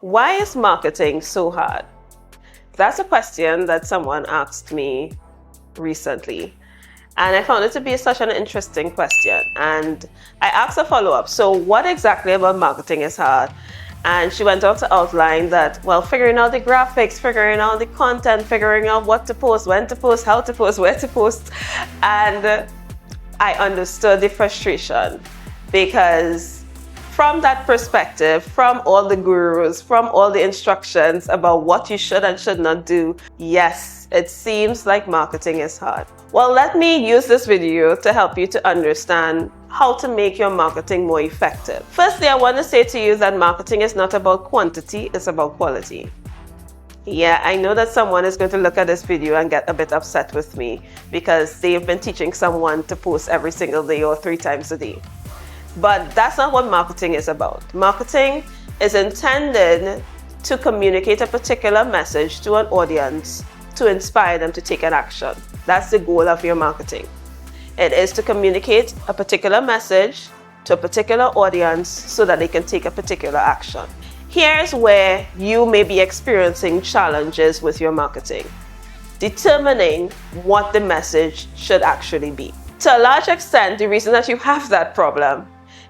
Why is marketing so hard? That's a question that someone asked me recently. And I found it to be such an interesting question. And I asked a follow-up. So what exactly about marketing is hard? And she went on to outline that, well, figuring out the graphics, figuring out the content, figuring out what to post, when to post, how to post, where to post. And I understood the frustration because from that perspective, from all the gurus, from all the instructions about what you should and should not do, yes, it seems like marketing is hard. Well, let me use this video to help you to understand how to make your marketing more effective. Firstly, I want to say to you that marketing is not about quantity, it's about quality. Yeah, I know that someone is going to look at this video and get a bit upset with me because they've been teaching someone to post every single day or 3 times a day. But that's not what marketing is about. Marketing is intended to communicate a particular message to an audience to inspire them to take an action. That's the goal of your marketing. It is to communicate a particular message to a particular audience so that they can take a particular action. Here's where you may be experiencing challenges with your marketing. Determining what the message should actually be. To a large extent, the reason that you have that problem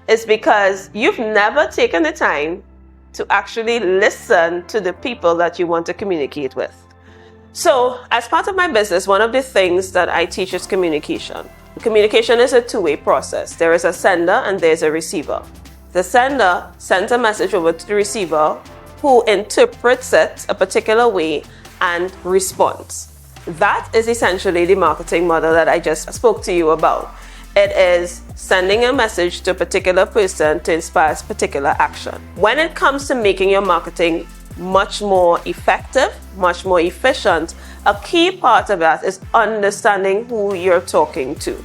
is because you've never taken the time to actually listen to the people that you want to communicate with. So, as part of my business, one of the things that I teach is communication. Communication is a two-way process. There is a sender and there's a receiver. The sender sends a message over to the receiver who interprets it a particular way and responds. That is essentially the marketing model that I just spoke to you about. It is sending a message to a particular person to inspire a particular action. When it comes to making your marketing much more effective, much more efficient, a key part of that is understanding who you're talking to.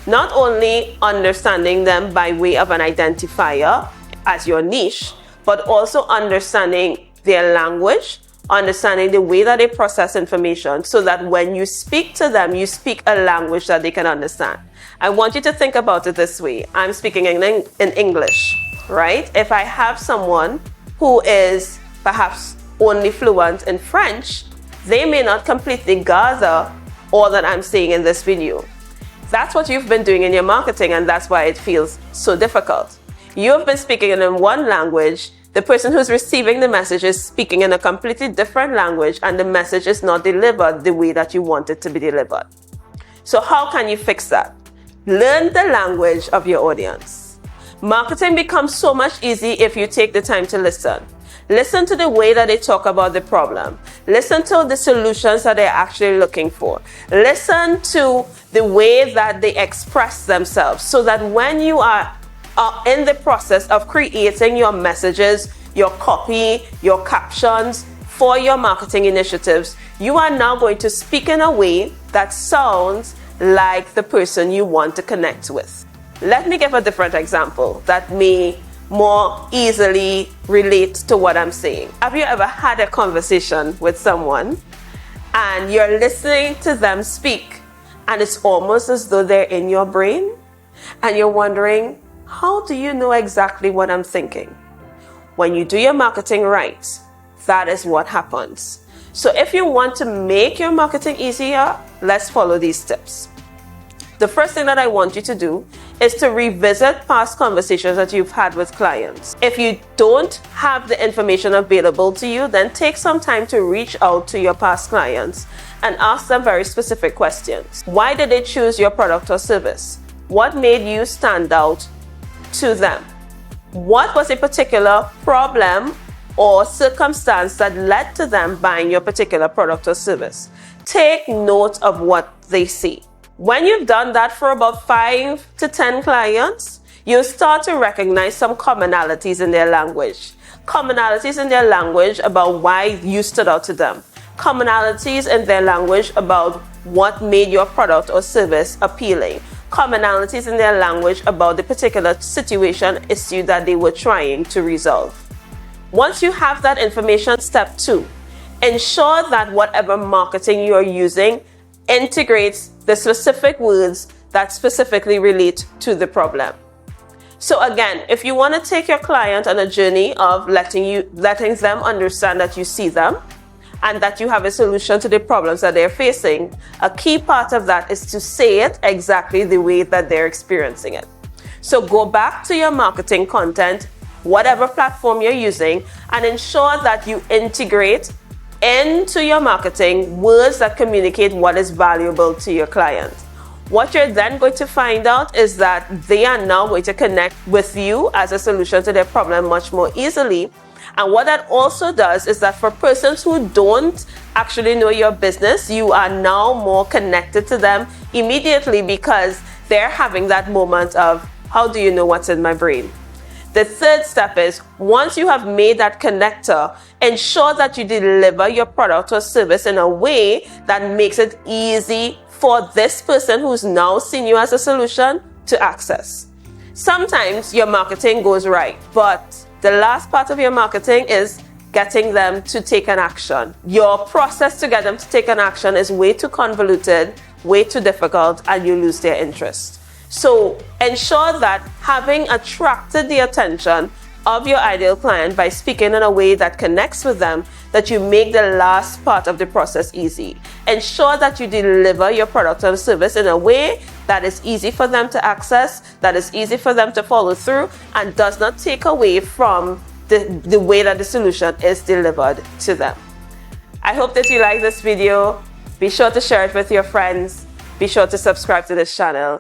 Not only understanding them by way of an identifier as your niche, but also understanding their language, understanding the way that they process information so that when you speak to them, you speak a language that they can understand. I want you to think about it this way. I'm speaking in English, right? If I have someone who is perhaps only fluent in French, they may not completely gather all that I'm saying in this video. That's what you've been doing in your marketing, and that's why it feels so difficult. You've been speaking in one language, the person who's receiving the message is speaking in a completely different language, and the message is not delivered the way that you want it to be delivered. So how can you fix that? Learn the language of your audience. Marketing becomes so much easier if you take the time to listen. Listen to the way that they talk about the problem. Listen to the solutions that they're actually looking for. Listen to the way that they express themselves so that when you are in the process of creating your messages, your copy, your captions for your marketing initiatives, you are now going to speak in a way that sounds like the person you want to connect with. Let me give a different example that may more easily relate to what I'm saying. Have you ever had a conversation with someone and you're listening to them speak and it's almost as though they're in your brain and you're wondering, how do you know exactly what I'm thinking? When you do your marketing right, that is what happens. So if you want to make your marketing easier, let's follow these tips. The first thing that I want you to do is to revisit past conversations that you've had with clients. If you don't have the information available to you, then take some time to reach out to your past clients and ask them very specific questions. Why did they choose your product or service? What made you stand out to them? What was a particular problem or circumstance that led to them buying your particular product or service? Take note of what they say. When you've done that for about 5 to 10 clients, you'll start to recognize some commonalities in their language. Commonalities in their language about why you stood out to them. Commonalities in their language about what made your product or service appealing. Commonalities in their language about the particular situation, issue that they were trying to resolve. Once you have that information, step 2, ensure that whatever marketing you are using integrates the specific words that specifically relate to the problem. So again, if you want to take your client on a journey of letting them understand that you see them and that you have a solution to the problems that they're facing, a key part of that is to say it exactly the way that they're experiencing it. So go back to your marketing content, whatever platform you're using, and ensure that you integrate into your marketing words that communicate what is valuable to your client. What you're then going to find out is that they are now going to connect with you as a solution to their problem much more easily. And what that also does is that for persons who don't actually know your business, you are now more connected to them immediately because they're having that moment of, how do you know what's in my brain? The third step is, once you have made that connector, ensure that you deliver your product or service in a way that makes it easy for this person who's now seen you as a solution to access. Sometimes your marketing goes right, but the last part of your marketing is getting them to take an action. Your process to get them to take an action is way too convoluted, way too difficult, and you lose their interest. So ensure that having attracted the attention of your ideal client by speaking in a way that connects with them, that you make the last part of the process easy. Ensure that you deliver your product or service in a way that is easy for them to access, that is easy for them to follow through, and does not take away from the way that the solution is delivered to them. I hope that you like this video. Be sure to share it with your friends. Be sure to subscribe to this channel.